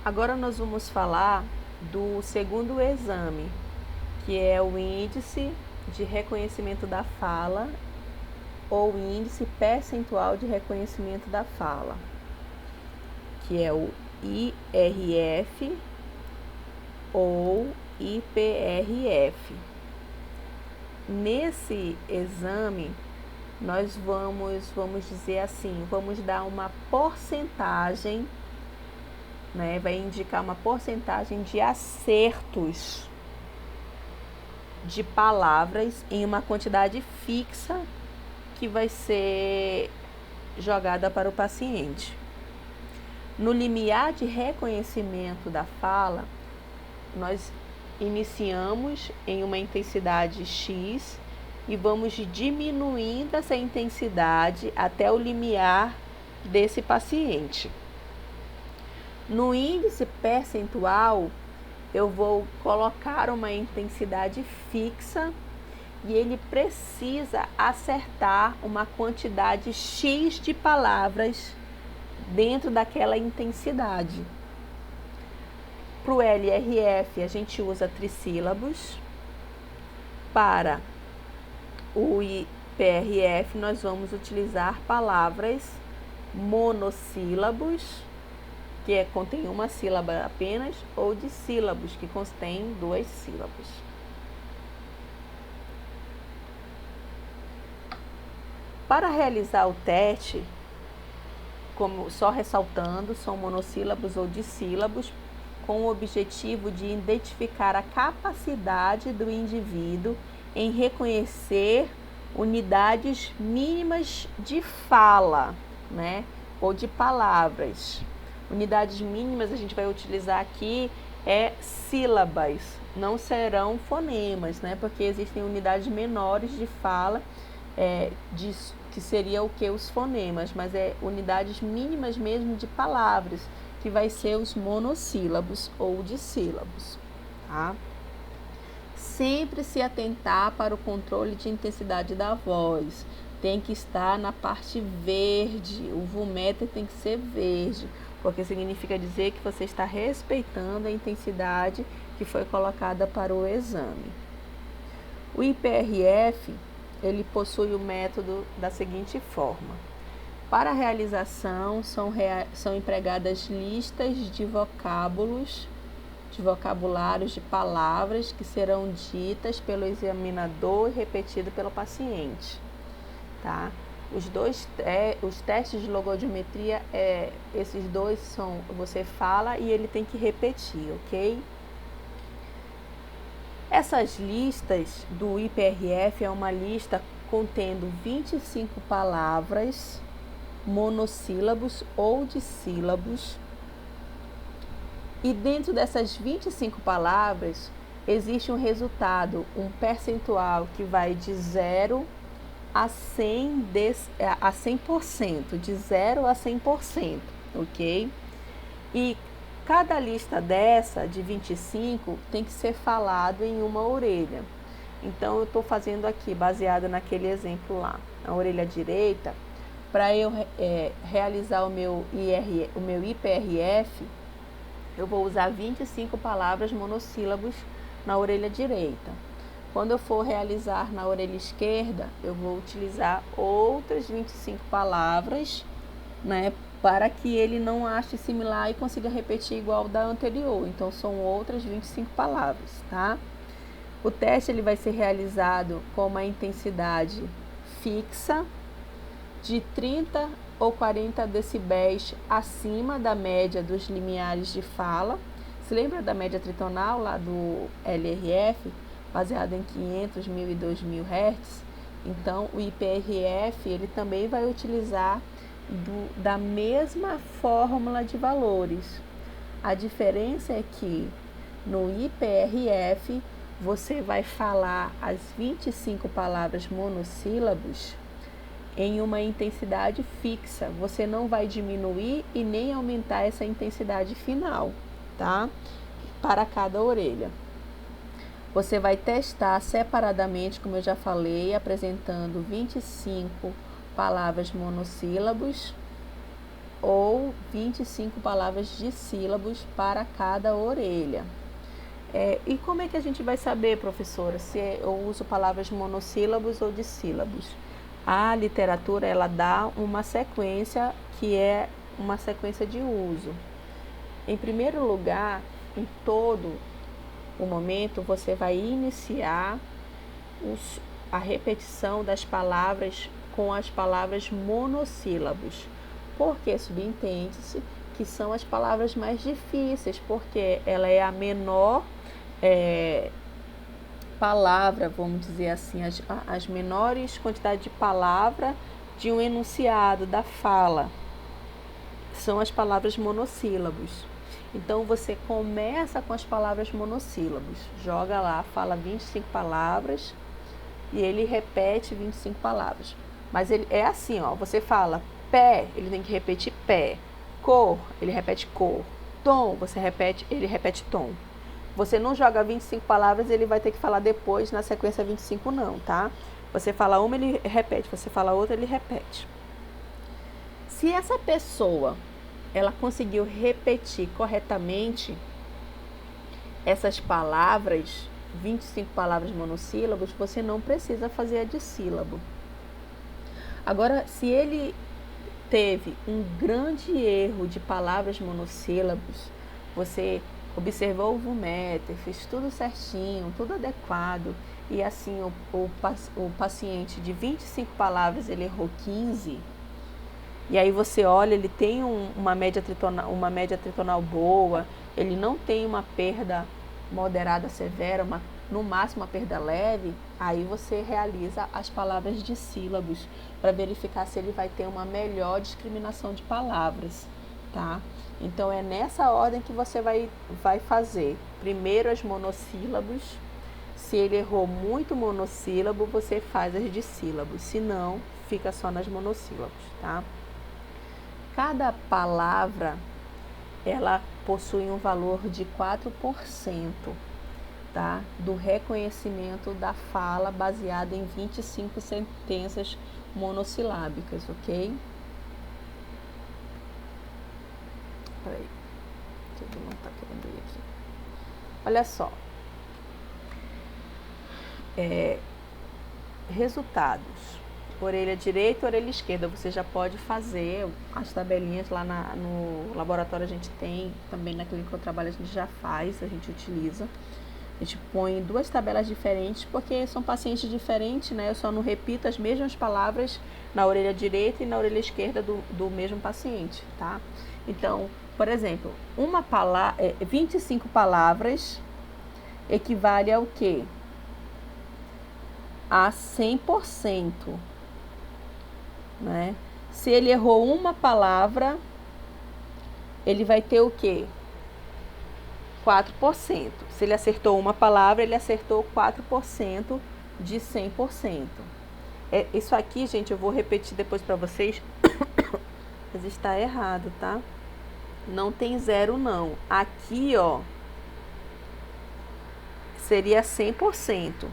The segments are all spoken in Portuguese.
Agora nós vamos falar do segundo exame, que é o índice de reconhecimento da fala ou índice percentual de reconhecimento da fala, que é o IRF ou IPRF. Nesse exame, nós vamos dizer assim, vamos dar uma porcentagem, né? Vai indicar uma porcentagem de acertos de palavras em uma quantidade fixa que vai ser jogada para o paciente. No limiar de reconhecimento da fala, nós iniciamos em uma intensidade X e vamos diminuindo essa intensidade até o limiar desse paciente. No índice percentual, eu vou colocar uma intensidade fixa e ele precisa acertar uma quantidade X de palavras dentro daquela intensidade. Para o LRF, a gente usa trissílabos. Para o IPRF, nós vamos utilizar palavras monossílabos, que contém uma sílaba apenas, ou dissílabos, que contém 2 sílabas. Para realizar o teste, como só ressaltando, são monossílabos ou dissílabos, com o objetivo de identificar a capacidade do indivíduo em reconhecer unidades mínimas de fala, né? Ou de palavras. Unidades mínimas a gente vai utilizar aqui sílabas, não serão fonemas, né? Porque existem unidades menores de fala, que seria o que? Os fonemas, mas unidades mínimas mesmo de palavras, que vai ser os monossílabos ou dissílabos, tá? Sempre se atentar para o controle de intensidade da voz. Tem que estar na parte verde, o voltméter tem que ser verde, porque significa dizer que você está respeitando a intensidade que foi colocada para o exame. O IPRF, ele possui o método da seguinte forma. Para a realização, são empregadas listas de vocabulários de palavras que serão ditas pelo examinador e repetido pelo paciente, tá? Os testes de logometria, esses dois você fala e ele tem que repetir, ok? Essas listas do IPRF é uma lista contendo 25 palavras, monossílabos ou dissílabos, e dentro dessas 25 palavras existe um resultado, um percentual que vai de 0 a 100%, de 0 a 100%, ok? E cada lista dessa, de 25, tem que ser falado em uma orelha. Então, eu estou fazendo aqui, baseada naquele exemplo lá, na orelha direita. Para eu realizar o meu IPRF, eu vou usar 25 palavras monossílabos na orelha direita. Quando eu for realizar na orelha esquerda, eu vou utilizar outras 25 palavras, né, para que ele não ache similar e consiga repetir igual da anterior. Então, são outras 25 palavras, tá? O teste ele vai ser realizado com uma intensidade fixa, de 30 ou 40 decibéis acima da média dos limiares de fala. Se lembra da média tritonal lá do LRF, baseada em 500, 1000 e 2000 Hz? Então, o IPRF ele também vai utilizar da mesma fórmula de valores. A diferença é que no IPRF você vai falar as 25 palavras monossílabos em uma intensidade fixa. Você não vai diminuir e nem aumentar essa intensidade final, tá? Para cada orelha. Você vai testar separadamente, como eu já falei, apresentando 25 palavras monossílabos ou 25 palavras dissílabos para cada orelha. E como é que a gente vai saber, professora, se eu uso palavras monossílabos ou dissílabos? A literatura, ela dá uma sequência que é uma sequência de uso. Em primeiro lugar, em todo o momento, você vai iniciar a repetição das palavras com as palavras monossílabos, porque subentende-se que são as palavras mais difíceis, porque ela é a menor palavra, vamos dizer assim, as menores quantidades de palavra de um enunciado, da fala, são as palavras monossílabos. Então, você começa com as palavras monossílabos, joga lá, fala 25 palavras e ele repete 25 palavras. Mas ele é assim, ó, você fala pé, ele tem que repetir pé. Cor, ele repete cor. Tom, ele repete tom. Você não joga 25 palavras, ele vai ter que falar depois, na sequência 25 não, tá? Você fala uma, ele repete, você fala outra, ele repete. Se essa pessoa, ela conseguiu repetir corretamente essas palavras, 25 palavras monossílabos, você não precisa fazer a dissílabo. Agora, se ele teve um grande erro de palavras monossílabos, você observou o VUMETER, fez tudo certinho, tudo adequado, e assim o paciente de 25 palavras, ele errou 15, e aí você olha, ele tem uma média tritonal boa, ele não tem uma perda moderada severa, no máximo uma perda leve, aí você realiza as palavras dissílabos para verificar se ele vai ter uma melhor discriminação de palavras, tá? Então é nessa ordem que você vai fazer. Primeiro as monossílabos. Se ele errou muito monossílabo, você faz as dissílabos. Se não, fica só nas monossílabos, tá? Cada palavra, ela possui um valor de 4%, tá? Do reconhecimento da fala baseada em 25 sentenças monossilábicas, ok? Peraí, tudo não está querendo ir aqui. Olha só. Resultados. Orelha direita, orelha esquerda. Você já pode fazer as tabelinhas lá no laboratório, a gente tem. Também na clínica que eu trabalho a gente já faz, a gente utiliza. A gente põe duas tabelas diferentes, porque são pacientes diferentes, né? Eu só não repito as mesmas palavras na orelha direita e na orelha esquerda do mesmo paciente, tá? Então, por exemplo, 25 palavras equivale ao quê? A 100%, né? Se ele errou uma palavra, ele vai ter o quê? 4%. Se ele acertou uma palavra, ele acertou 4% de 100%. Isso aqui, gente, eu vou repetir depois para vocês, mas está errado, tá? Não tem zero, não. Aqui, ó, seria 100%.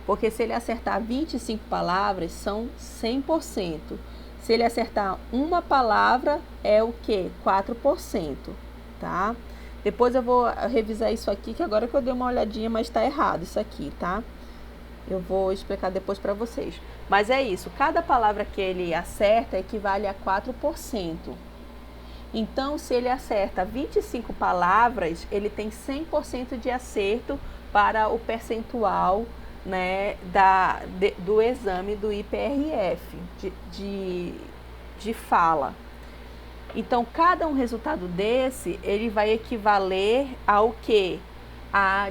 Porque se ele acertar 25 palavras, são 100%. Se ele acertar uma palavra, é o quê? 4%, tá? Depois eu vou revisar isso aqui, que agora que eu dei uma olhadinha, mas está errado isso aqui, tá? Eu vou explicar depois para vocês. Mas é isso, cada palavra que ele acerta equivale a 4%. Então, se ele acerta 25 palavras, ele tem 100% de acerto para o percentual, né, do exame do IPRF, de fala. Então, cada um resultado desse, ele vai equivaler ao quê? A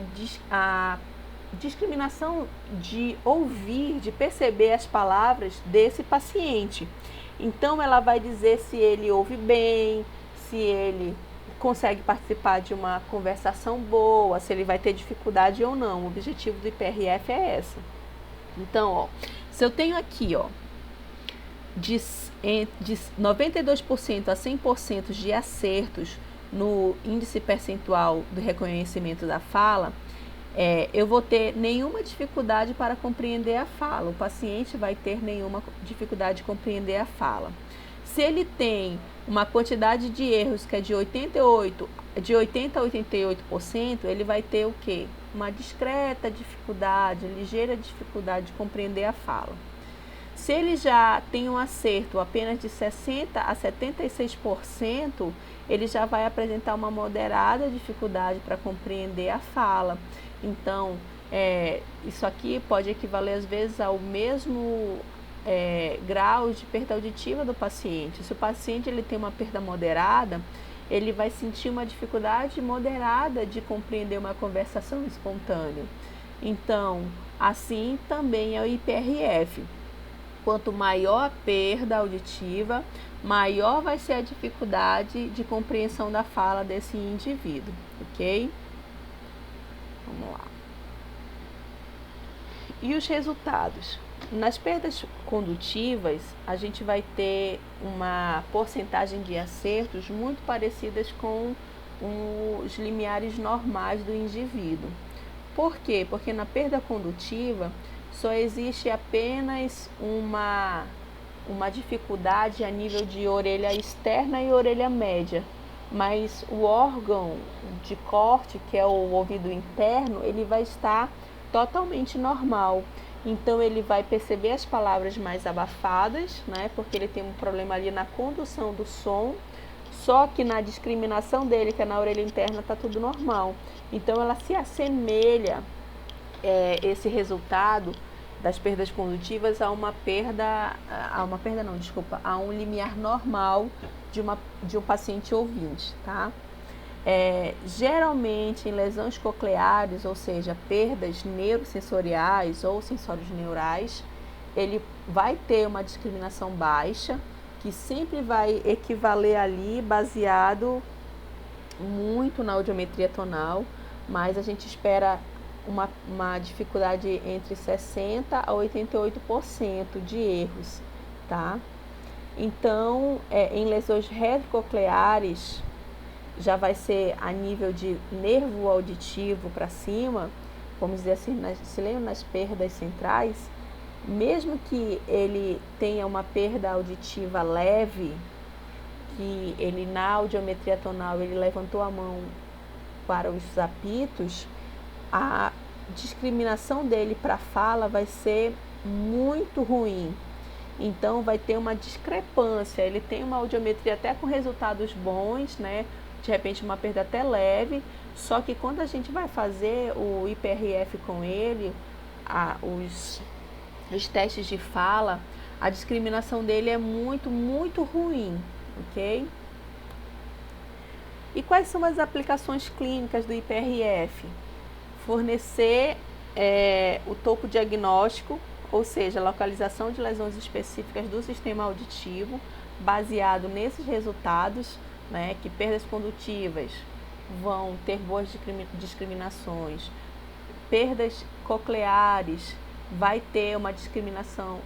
discriminação de ouvir, de perceber as palavras desse paciente. Então, ela vai dizer se ele ouve bem, se ele consegue participar de uma conversação boa, se ele vai ter dificuldade ou não. O objetivo do IPRF é essa. Então, ó, se eu tenho aqui, ó, de 92% a 100% de acertos no índice percentual do reconhecimento da fala, eu vou ter nenhuma dificuldade para compreender a fala. O paciente vai ter nenhuma dificuldade de compreender a fala. Se ele tem uma quantidade de erros que é de 80 a 88%, ele vai ter o quê? Uma discreta dificuldade, ligeira dificuldade de compreender a fala. Se ele já tem um acerto apenas de 60 a 76%, ele já vai apresentar uma moderada dificuldade para compreender a fala. Então, isso aqui pode equivaler às vezes ao mesmo grau de perda auditiva do paciente. Se o paciente ele tem uma perda moderada, ele vai sentir uma dificuldade moderada de compreender uma conversação espontânea. Então, assim também é o IPRF. Quanto maior a perda auditiva, maior vai ser a dificuldade de compreensão da fala desse indivíduo, ok? Vamos lá. E os resultados? Nas perdas condutivas, a gente vai ter uma porcentagem de acertos muito parecidas com os limiares normais do indivíduo. Por quê? Porque na perda condutiva só existe apenas uma dificuldade a nível de orelha externa e orelha média, mas o órgão de corte, que é o ouvido interno, ele vai estar totalmente normal. Então ele vai perceber as palavras mais abafadas, né? Porque ele tem um problema ali na condução do som, só que na discriminação dele, que é na orelha interna, está tudo normal. Então ela se assemelha, esse resultado das perdas condutivas a um limiar normal de um paciente ouvinte, tá? Geralmente em lesões cocleares, ou seja, perdas neurosensoriais ou sensórios neurais, ele vai ter uma discriminação baixa, que sempre vai equivaler ali baseado muito na audiometria tonal, mas a gente espera uma dificuldade entre 60% a 88% de erros, tá? Então, em lesões retrococleares, já vai ser a nível de nervo auditivo para cima, vamos dizer assim, se lembra nas perdas centrais, mesmo que ele tenha uma perda auditiva leve, que ele na audiometria tonal ele levantou a mão para os apitos, a discriminação dele para a fala vai ser muito ruim. Então vai ter uma discrepância, ele tem uma audiometria até com resultados bons, né? De repente uma perda até leve, só que quando a gente vai fazer o IPRF com ele, os testes de fala, a discriminação dele é muito, muito ruim, ok? E quais são as aplicações clínicas do IPRF? Fornecer o topo diagnóstico, ou seja, localização de lesões específicas do sistema auditivo, baseado nesses resultados, né, que perdas condutivas vão ter boas discriminações, perdas cocleares vai ter uma discriminação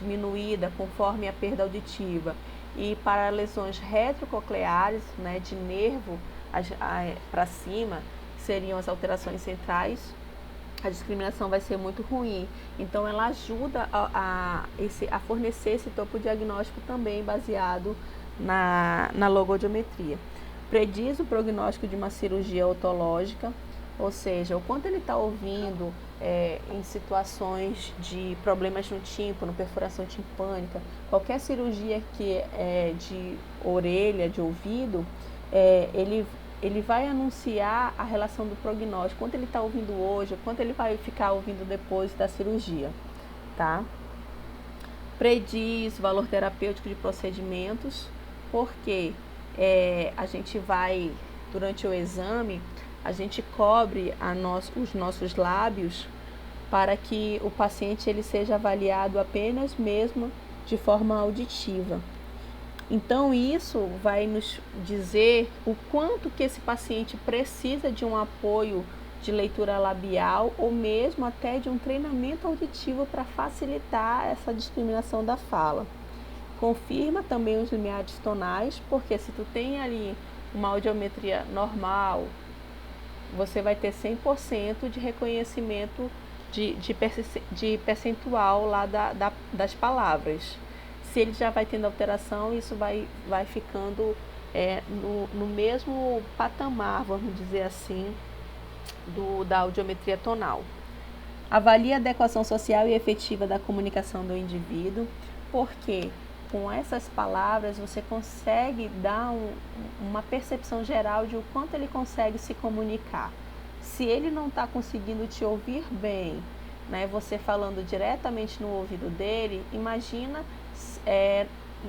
diminuída conforme a perda auditiva, e para lesões retrococleares, né, de nervo para cima, seriam as alterações centrais, a discriminação vai ser muito ruim. Então ela ajuda a fornecer esse topo diagnóstico também baseado na logoaudiometria. Prediz o prognóstico de uma cirurgia otológica, ou seja, o quanto ele está ouvindo em situações de problemas no tímpano, perfuração timpânica, qualquer cirurgia que é de orelha, de ouvido, ele vai anunciar a relação do prognóstico, quanto ele está ouvindo hoje, quanto ele vai ficar ouvindo depois da cirurgia, tá? Prediz valor terapêutico de procedimentos, porque a gente vai, durante o exame, a gente cobre os nossos lábios para que o paciente ele seja avaliado apenas mesmo de forma auditiva. Então isso vai nos dizer o quanto que esse paciente precisa de um apoio de leitura labial ou mesmo até de um treinamento auditivo para facilitar essa discriminação da fala. Confirma também os limiares tonais, porque se tu tem ali uma audiometria normal, você vai ter 100% de reconhecimento de percentual lá das palavras. Se ele já vai tendo alteração, isso vai ficando no mesmo patamar, vamos dizer assim, da audiometria tonal. Avalie a adequação social e efetiva da comunicação do indivíduo, porque com essas palavras você consegue dar uma percepção geral de o quanto ele consegue se comunicar. Se ele não está conseguindo te ouvir bem, né, você falando diretamente no ouvido dele, imagina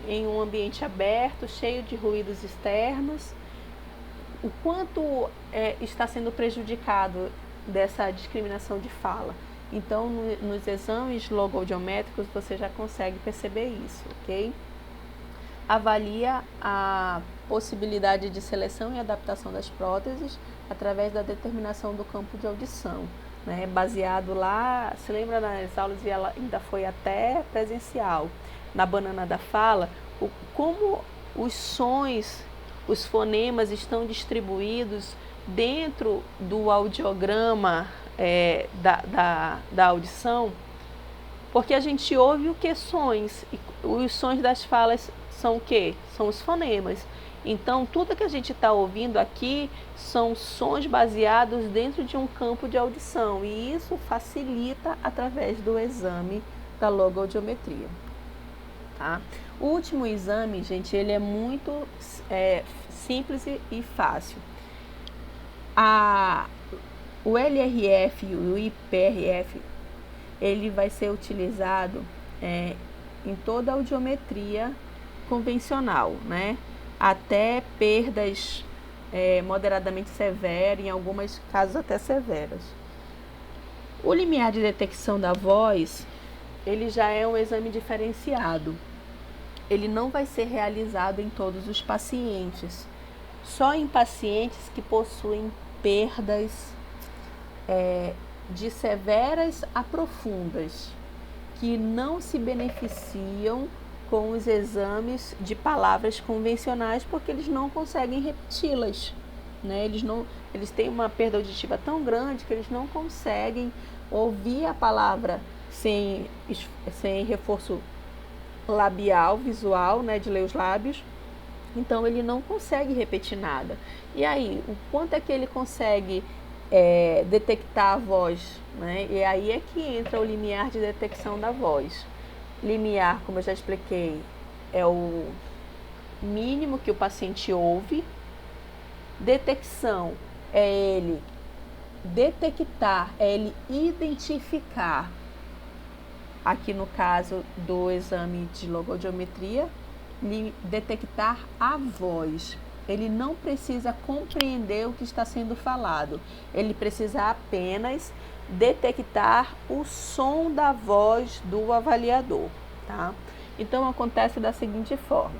em um ambiente aberto, cheio de ruídos externos, o quanto está sendo prejudicado dessa discriminação de fala. Então, nos exames logoaudiométricos, você já consegue perceber isso, ok? Avalia a possibilidade de seleção e adaptação das próteses através da determinação do campo de audição, né? Baseado lá, se lembra nas aulas e ela ainda foi até presencial, na banana da fala, como os sons, os fonemas estão distribuídos dentro do audiograma da audição, porque a gente ouve o que sons, e os sons das falas são o que? São os fonemas. Então, tudo que a gente está ouvindo aqui são sons baseados dentro de um campo de audição, e isso facilita através do exame da logoaudiometria. Tá? O último exame, gente, ele é muito simples e fácil. O LRF e o IPRF, ele vai ser utilizado em toda a audiometria convencional, né? Até perdas moderadamente severas, em alguns casos até severas. O limiar de detecção da voz, ele já é um exame diferenciado. Ele não vai ser realizado em todos os pacientes, só em pacientes que possuem perdas de severas a profundas, que não se beneficiam com os exames de palavras convencionais, porque eles não conseguem repeti-las, né? Eles têm uma perda auditiva tão grande que eles não conseguem ouvir a palavra sem reforço labial, visual, né, de ler os lábios. Então ele não consegue repetir nada. E aí, o quanto é que ele consegue detectar a voz, né? E aí é que entra o limiar de detecção da voz. Limiar, como eu já expliquei, é o mínimo que o paciente ouve. Detecção é ele detectar, é ele identificar. Aqui no caso do exame de logoaudiometria, detectar a voz. Ele não precisa compreender o que está sendo falado. Ele precisa apenas detectar o som da voz do avaliador, tá? Então, acontece da seguinte forma.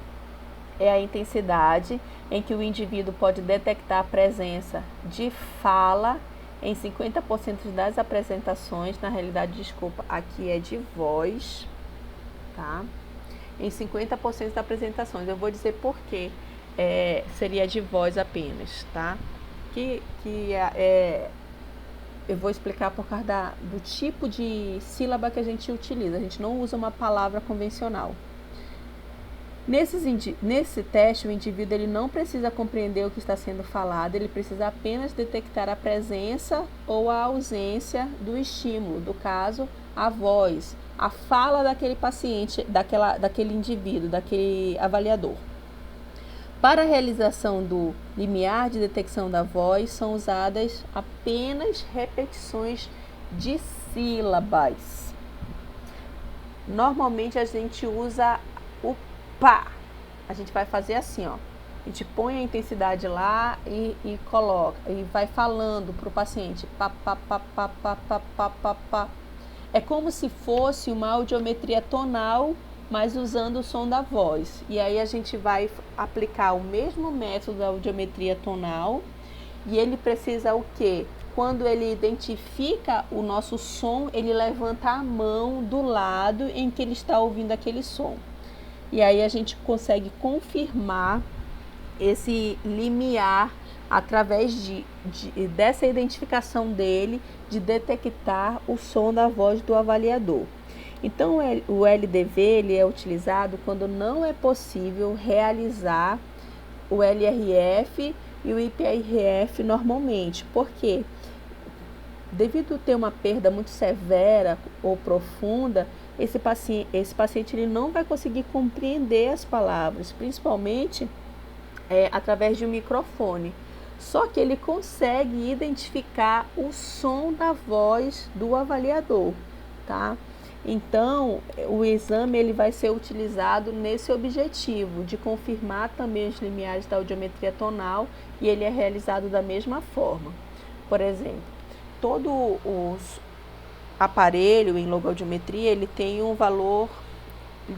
É a intensidade em que o indivíduo pode detectar a presença de fala em 50% das apresentações. Na realidade, desculpa, aqui é de voz, tá? Em 50% das apresentações. Eu vou dizer por quê. Seria de voz apenas, tá? Eu vou explicar por causa do tipo de sílaba que a gente utiliza. A gente não usa uma palavra convencional. Nesse teste, o indivíduo ele não precisa compreender o que está sendo falado, ele precisa apenas detectar a presença ou a ausência do estímulo, do caso, a voz, a fala daquele paciente, daquele indivíduo, daquele avaliador. Para a realização do limiar de detecção da voz, são usadas apenas repetições de sílabas. Normalmente a gente usa o pá. A gente vai fazer assim, ó. A gente põe a intensidade lá e coloca, e vai falando para o paciente. Pá, pá, pá, pá, pá, pá, pá, pá, pá. É como se fosse uma audiometria tonal, mas usando o som da voz. E aí a gente vai aplicar o mesmo método da audiometria tonal. E ele precisa o quê? Quando ele identifica o nosso som, ele levanta a mão do lado em que ele está ouvindo aquele som. E aí a gente consegue confirmar esse limiar através dessa identificação dele, de detectar o som da voz do avaliador. Então, o LDV ele é utilizado quando não é possível realizar o LRF e o IPRF normalmente. Por quê? Devido a ter uma perda muito severa ou profunda, esse paciente ele não vai conseguir compreender as palavras, principalmente através de um microfone. Só que ele consegue identificar o som da voz do avaliador, tá? Então, o exame ele vai ser utilizado nesse objetivo, de confirmar também os limiares da audiometria tonal, e ele é realizado da mesma forma. Por exemplo, todo o aparelho em logoaudiometria, ele tem um valor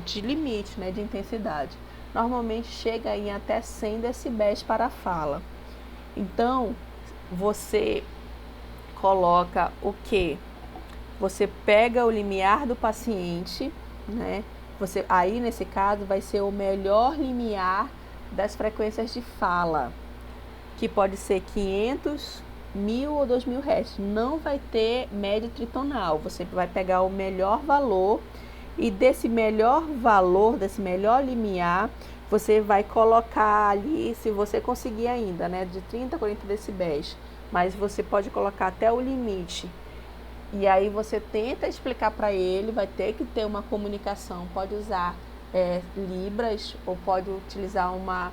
de limite, né, de intensidade. Normalmente chega em até 100 decibéis para a fala. Então, você coloca o quê? Você pega o limiar do paciente, né? Aí, nesse caso, vai ser o melhor limiar das frequências de fala, que pode ser 500, 1000 ou 2000 Hz. Não vai ter média tritonal. Você vai pegar o melhor valor e desse melhor valor, desse melhor limiar, você vai colocar ali, se você conseguir ainda, né, de 30 a 40 decibéis, mas você pode colocar até o limite. E aí você tenta explicar para ele, vai ter que ter uma comunicação, pode usar libras ou pode utilizar uma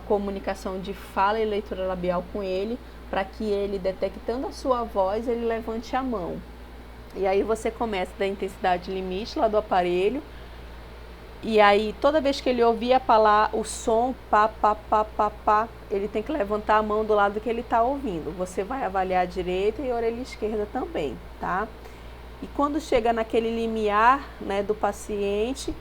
comunicação de fala e leitura labial com ele, para que ele, detectando a sua voz, ele levante a mão. E aí você começa da intensidade limite lá do aparelho, e aí toda vez que ele ouvir o som, pá, pá, pá, pá, pá, ele tem que levantar a mão do lado que ele está ouvindo. Você vai avaliar a direita e a orelha esquerda também, tá? E quando chega naquele limiar, né, do paciente,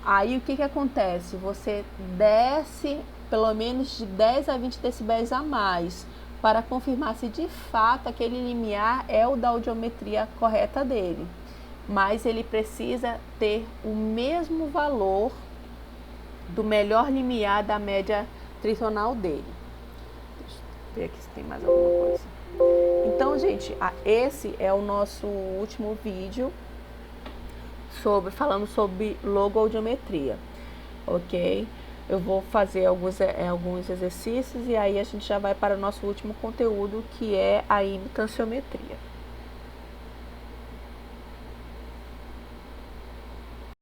aí o que acontece? Você desce pelo menos de 10 a 20 decibéis a mais, para confirmar se de fato aquele limiar é o da audiometria correta dele. Mas ele precisa ter o mesmo valor do melhor limiar da média tritonal dele. Deixa eu ver aqui se tem mais alguma coisa. Então, gente, esse é o nosso último vídeo falando sobre logoaudiometria, ok? Eu vou fazer alguns exercícios e aí a gente já vai para o nosso último conteúdo, que é a imitanciometria.